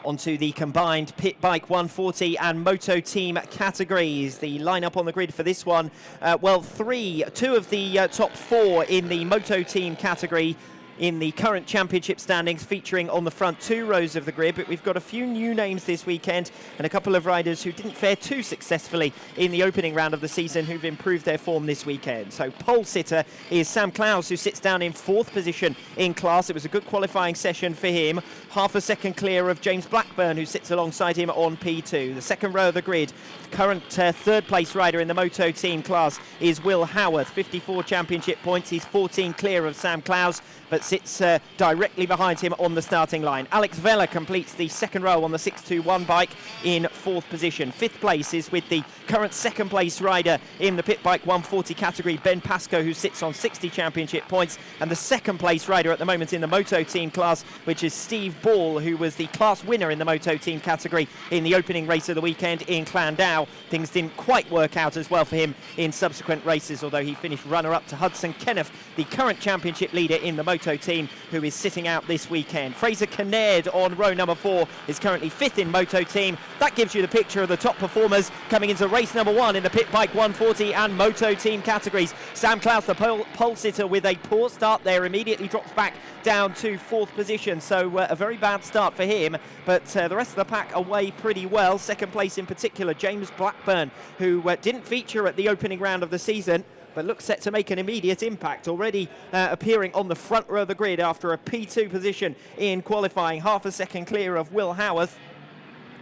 Onto the combined Pit Bike 140 and Moto team categories. The lineup on the grid for this one, two of the top four in the Moto team category in the current championship standings, featuring on the front two rows of the grid. But we've got a few new names this weekend and a couple of riders who didn't fare too successfully in the opening round of the season who've improved their form this weekend. So pole sitter is Sam Claus, who sits down in fourth position in class. It was a good qualifying session for him, half a second clear of James Blackburn, who sits alongside him on P2. The second row of the grid, current third place rider in the Moto team class is Will Howarth, 54 championship points. He's 14 clear of Sam Claus, but sits directly behind him on the starting line. Alex Vella completes the second row on the 621 bike in fourth position. Fifth place is with the current second place rider in the Pit Bike 140 category, Ben Pascoe, who sits on 60 championship points, and the second place rider at the moment in the Moto team class, which is Steve Ball, who was the class winner in the Moto team category in the opening race of the weekend in Clandau. Things didn't quite work out as well for him in subsequent races, although he finished runner-up to Hudson Kenneth, the current championship leader in the Moto team, who is sitting out this weekend. Fraser Kinnaird on row number 4 is currently fifth in Moto team. That gives you the picture of the top performers coming into race number 1 in the Pit Bike 140 and Moto team categories. Sam Claus, the pole sitter, with a poor start there, immediately drops back down to fourth position, so a very bad start for him, but the rest of the pack away pretty well. Second place in particular, James Blackburn, who didn't feature at the opening round of the season, but looks set to make an immediate impact, already appearing on the front row of the grid after a P2 position in qualifying, half a second clear of Will Howarth.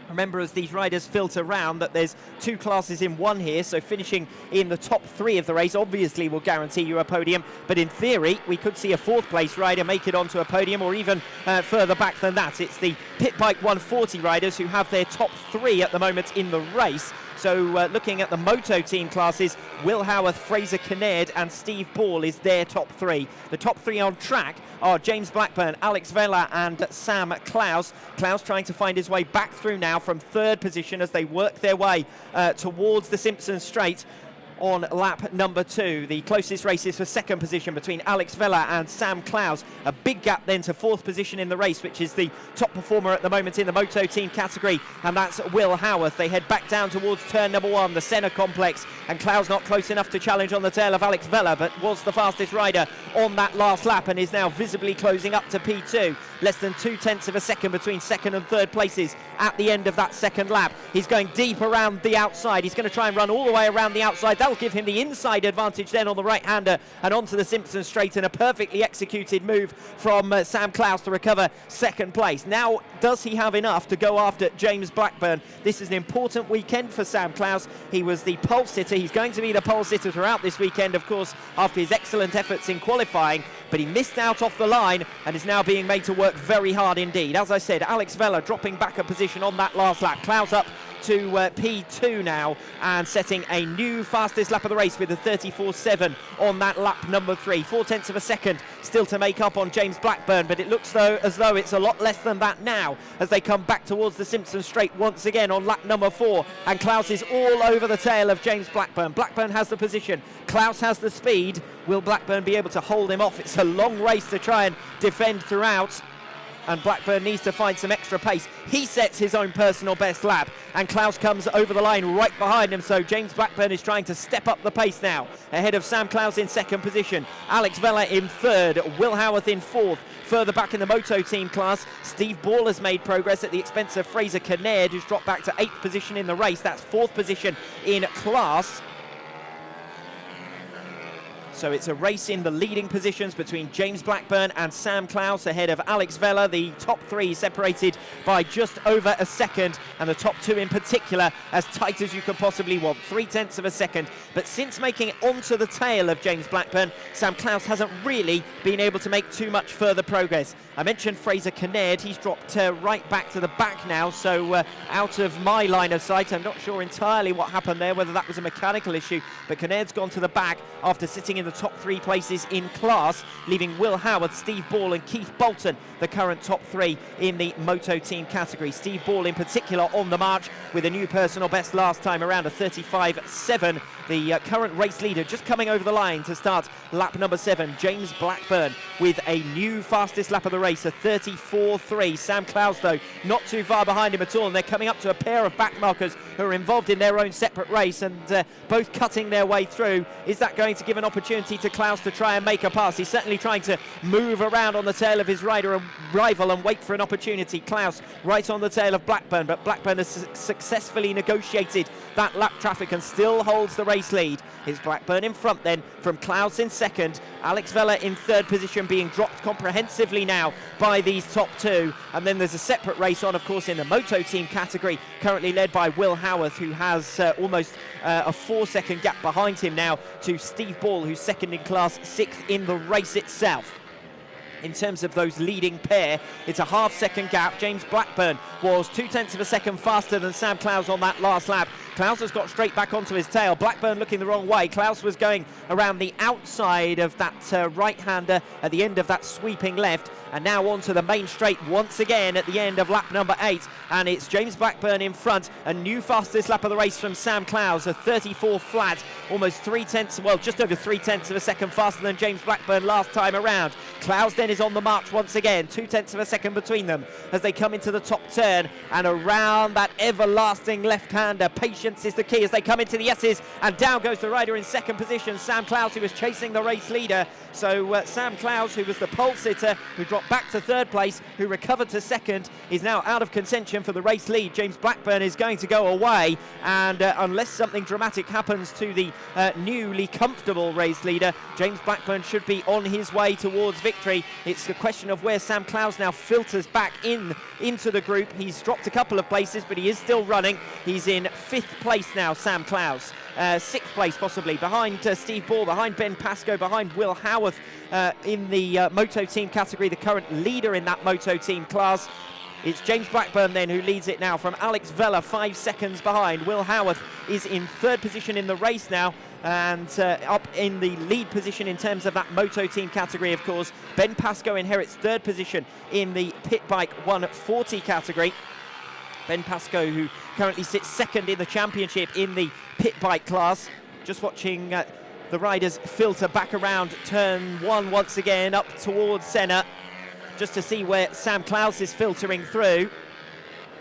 Remember, as these riders filter round, that there's two classes in one here, so finishing in the top 3 of the race obviously will guarantee you a podium, but in theory we could see a fourth place rider make it onto a podium, or even further back than that. It's the Pit Bike 140 riders who have their top 3 at the moment in the race. So looking at the Moto team classes, Will Howarth, Fraser Kinnaird and Steve Ball is their top 3. The top 3 on track are James Blackburn, Alex Vella and Sam Claus. Claus trying to find his way back through now from third position as they work their way towards the Simpson Straight on lap number 2. The closest race is for second position between Alex Vella and Sam Claus. A big gap then to fourth position in the race, which is the top performer at the moment in the Moto team category, and that's Will Howarth. They head back down towards turn number 1, the Senna complex, and Claus not close enough to challenge on the tail of Alex Vella, but was the fastest rider on that last lap and is now visibly closing up to P2. Less than 0.2 of a second between second and third places at the end of that second lap. He's going deep around the outside. He's going to try and run all the way around the outside. That'll give him the inside advantage then on the right-hander and onto the Simpson Straight, and a perfectly executed move from Sam Claus to recover second place. Now, does he have enough to go after James Blackburn? This is an important weekend for Sam Claus. He was the pole sitter. He's going to be the pole sitter throughout this weekend, of course, after his excellent efforts in qualifying, but he missed out off the line and is now being made to work very hard indeed. As I said, Alex Vella dropping back a position on that last lap. Claus up to P2 now and setting a new fastest lap of the race with a 34.7 on that lap number 3. 0.4 of a second still to make up on James Blackburn, but it looks as though it's a lot less than that now as they come back towards the Simpson Straight once again on lap number 4, and Claus is all over the tail of James Blackburn. Blackburn has the position, Claus has the speed. Will Blackburn be able to hold him off? It's a long race to try and defend throughout, and Blackburn needs to find some extra pace. He sets his own personal best lap, and Claus comes over the line right behind him, so James Blackburn is trying to step up the pace now, ahead of Sam Claus in second position, Alex Vella in third, Will Howarth in fourth. Further back in the Moto team class, Steve Ball has made progress at the expense of Fraser Kinnaird, who's dropped back to 8th position in the race. That's 4th position in class. So it's a race in the leading positions between James Blackburn and Sam Claus, ahead of Alex Vella. The top 3 separated by just over a second, and the top 2 in particular as tight as you could possibly want, 0.3 of a second. But since making it onto the tail of James Blackburn, Sam Claus hasn't really been able to make too much further progress. I mentioned Fraser Kinnaird. He's dropped right back to the back now, so out of my line of sight. I'm not sure entirely what happened there, whether that was a mechanical issue, but Kinnaird's gone to the back after sitting in the the top 3 places in class, leaving Will Howard, Steve Ball and Keith Bolton the current top 3 in the Moto team category. Steve Ball in particular on the march with a new personal best last time around, a 35.7. The current race leader just coming over the line to start lap number 7, James Blackburn, with a new fastest lap of the race, a 34.3. Sam Claus, though, not too far behind him at all, and they're coming up to a pair of backmarkers who are involved in their own separate race, and both cutting their way through. Is that going to give an opportunity to Claus to try and make a pass? He's certainly trying to move around on the tail of his rival and wait for an opportunity. Claus right on the tail of Blackburn, but Blackburn has successfully negotiated that lap traffic and still holds the race lead. It's Blackburn in front then, from Claus in second, Alex Vella in third position, being dropped comprehensively now by these top 2. And then there's a separate race on, of course, in the Moto team category, currently led by Will Howarth, who has almost a 4-second gap behind him now to Steve Ball, who's second in class, 6th in the race itself. In terms of those leading pair, it's a half-second gap. James Blackburn was 0.2 of a second faster than Sam Claus on that last lap. Claus has got straight back onto his tail. Blackburn looking the wrong way. Claus was going around the outside of that right-hander at the end of that sweeping left, and now onto the main straight once again at the end of lap number 8, and it's James Blackburn in front. A new fastest lap of the race from Sam Claus, a 34 flat, almost 0.3, well, just over 0.3 of a second faster than James Blackburn last time around. Claus then is on the march once again, 0.2 of a second between them as they come into the top turn and around that everlasting left-hander. Patience is the key as they come into the S's, and down goes the rider in second position, Sam Claus, who was chasing the race leader. So Sam Claus, who was the pole sitter, who dropped back to third place, who recovered to second, is now out of contention for the race lead. James Blackburn is going to go away, and unless something dramatic happens to the newly comfortable race leader, James Blackburn should be on his way towards victory. It's a question of where Sam Claus now filters back into the group. He's dropped a couple of places, but he is still running. He's in 5th place now, Sam Claus. 6th place possibly, behind Steve Ball, behind Ben Pascoe, behind Will Howarth in the Moto team category, the current leader in that Moto team class. It's James Blackburn then who leads it now from Alex Vella, 5 seconds behind. Will Howarth is in 3rd position in the race now, and up in the lead position in terms of that Moto team category, of course. Ben Pascoe inherits 3rd position in the Pit Bike 140 category. Ben Pascoe, who currently sits 2nd in the championship in the Pit Bike class. Just watching the riders filter back around turn 1 once again up towards Senna, just to see where Sam Claus is filtering through.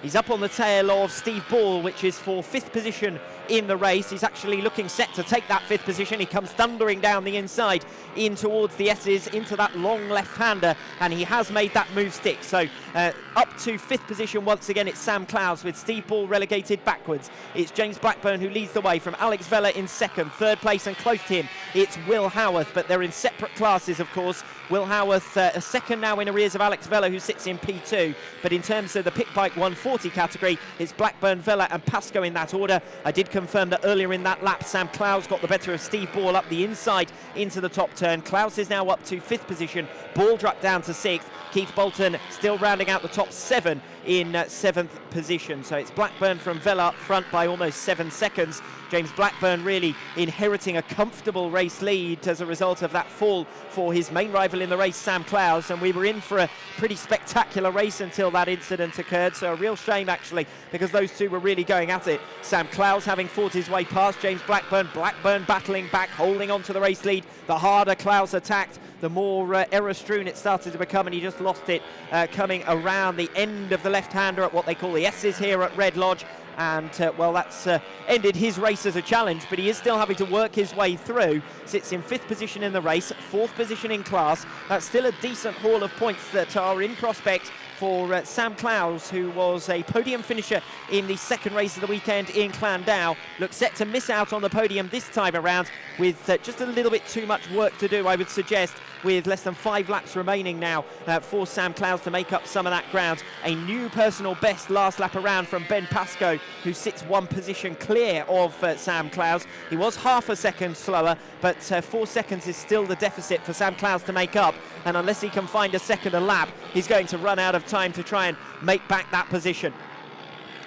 He's up on the tail of Steve Ball, which is for 5th position in the race. He's actually looking set to take that 5th position. He comes thundering down the inside in towards the S's, into that long left-hander, and he has made that move stick. So up to 5th position once again, it's Sam Claus, with Steve Ball relegated backwards. It's James Blackburn who leads the way, from Alex Vella in 2nd. 3rd place and close to him, it's Will Howarth, but they're in separate classes, of course. Will Howarth a 2nd now in arrears of Alex Vella, who sits in P2. But in terms of the Pit Bike 140 category, it's Blackburn, Vella and Pascoe in that order. I did confirm that earlier in that lap, Sam Claus got the better of Steve Ball up the inside into the top turn. Claus is now up to 5th position. Ball dropped down to 6th. Keith Bolton still rounding out the top 7 in 7th position. So it's Blackburn from Vella up front by almost 7 seconds. James Blackburn really inheriting a comfortable race lead as a result of that fall for his main rival in the race, Sam Claus, and we were in for a pretty spectacular race until that incident occurred. So a real shame actually, because those two were really going at it. Sam Claus having fought his way past James Blackburn, Blackburn battling back, holding on to the race lead. The harder Claus attacked, the more error-strewn it started to become, and he just lost it coming around the end of the left-hander at what they call the S's here at Red Lodge. And well, that's ended his race as a challenge, but he is still having to work his way through. Sits in 5th position in the race, 4th position in class. That's still a decent haul of points that are in prospect for Sam Claus, who was a podium finisher in the 2nd race of the weekend in Clandau. Looks set to miss out on the podium this time around, with just a little bit too much work to do, I would suggest, with less than 5 laps remaining now for Sam Claus to make up some of that ground. A new personal best last lap around from Ben Pascoe, who sits 1 position clear of Sam Claus. He was half a second slower, but 4 seconds is still the deficit for Sam Claus to make up, and unless he can find a second a lap, he's going to run out of time to try and make back that position.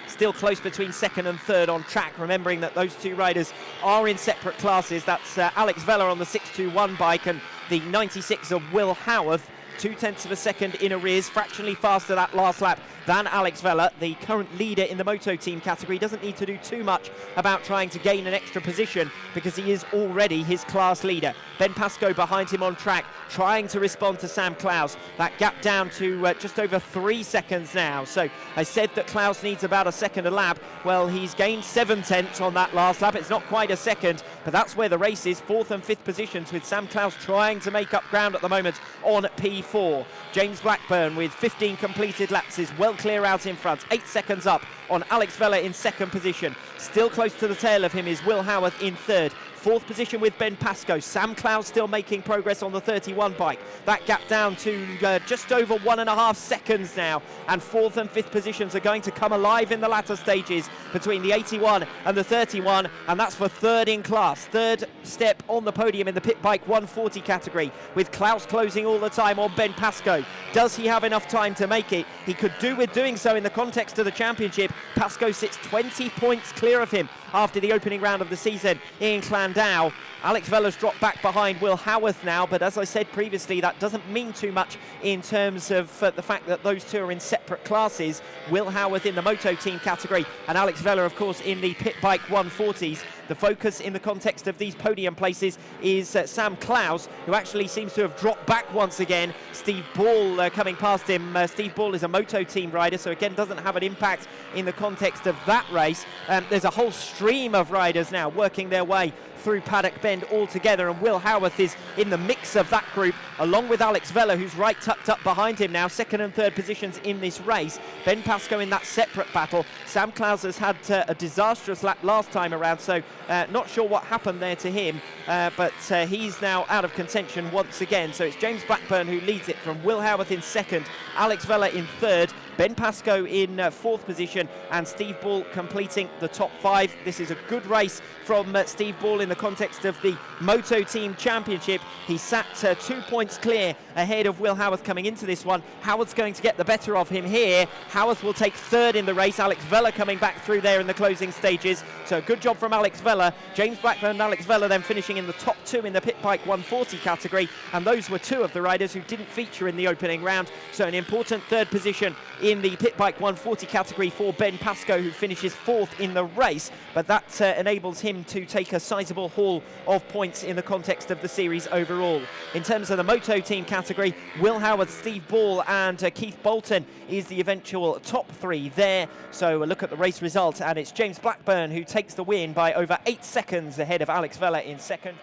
Still close between 2nd and 3rd on track, remembering that those two riders are in separate classes. That's Alex Vella on the 621 bike and the 96 of Will Howarth. 0.2 of a second in arrears, fractionally faster that last lap than Alex Vella. The current leader in the Moto team category doesn't need to do too much about trying to gain an extra position because he is already his class leader. Ben Pascoe behind him on track, trying to respond to Sam Claus. That gap down to just over 3 seconds now. So I said that Claus needs about a second a lap. Well, he's gained 0.7 on that last lap. It's not quite a second, but that's where the race is. 4th and 5th positions with Sam Claus trying to make up ground at the moment on P4. James Blackburn with 15 completed laps is well clear out in front. 8 seconds up on Alex Vella in 2nd position. Still close to the tail of him is Will Howarth in 3rd. 4th position with Ben Pascoe. Sam Claus still making progress on the 31 bike. That gap down to just over 1.5 seconds now. And 4th and 5th positions are going to come alive in the latter stages between the 81 and the 31. And that's for 3rd in class. 3rd step on the podium in the Pit Bike 140 category, with Claus closing all the time on Ben Pascoe. Does he have enough time to make it? He could do with doing so in the context of the championship. Pascoe sits 20 points clear of him after the opening round of the season in Clandau. Alex Vella's dropped back behind Will Howarth now, but as I said previously, that doesn't mean too much in terms of the fact that those two are in separate classes. Will Howarth in the Moto team category and Alex Vella, of course, in the Pit Bike 140s. The focus in the context of these podium places is Sam Claus, who actually seems to have dropped back once again. Steve Ball coming past him. Steve Ball is a Moto team rider, so again doesn't have an impact in the context of that race. There's a whole stream of riders now working their way through Paddock Bend altogether, and Will Howarth is in the mix of that group, along with Alex Vella, who's right tucked up behind him now, 2nd and 3rd positions in this race. Ben Pascoe in that separate battle. Sam Claus has had a disastrous lap last time around, so not sure what happened there to him, but he's now out of contention once again. So it's James Blackburn who leads it from Will Howarth in 2nd, Alex Vella in 3rd, Ben Pascoe in 4th position, and Steve Ball completing the top 5. This is a good race from Steve Ball in the context of the Moto Team Championship. He sat 2 points clear ahead of Will Howarth coming into this one. Howarth's going to get the better of him here. Howarth will take 3rd in the race. Alex Vella coming back through there in the closing stages. So good job from Alex Vella. James Blackburn and Alex Vella then finishing in the top 2 in the Pit Bike 140 category. And those were 2 of the riders who didn't feature in the opening round. So an important 3rd position in the Pit Bike 140 category for Ben Pascoe, who finishes 4th in the race. But that enables him to take a sizable haul of points in the context of the series overall. In terms of the Moto team category, Will Howarth, Steve Ball and Keith Bolton is the eventual top 3 there. So a look at the race result, and it's James Blackburn who takes the win by over 8 seconds ahead of Alex Vella in 2nd.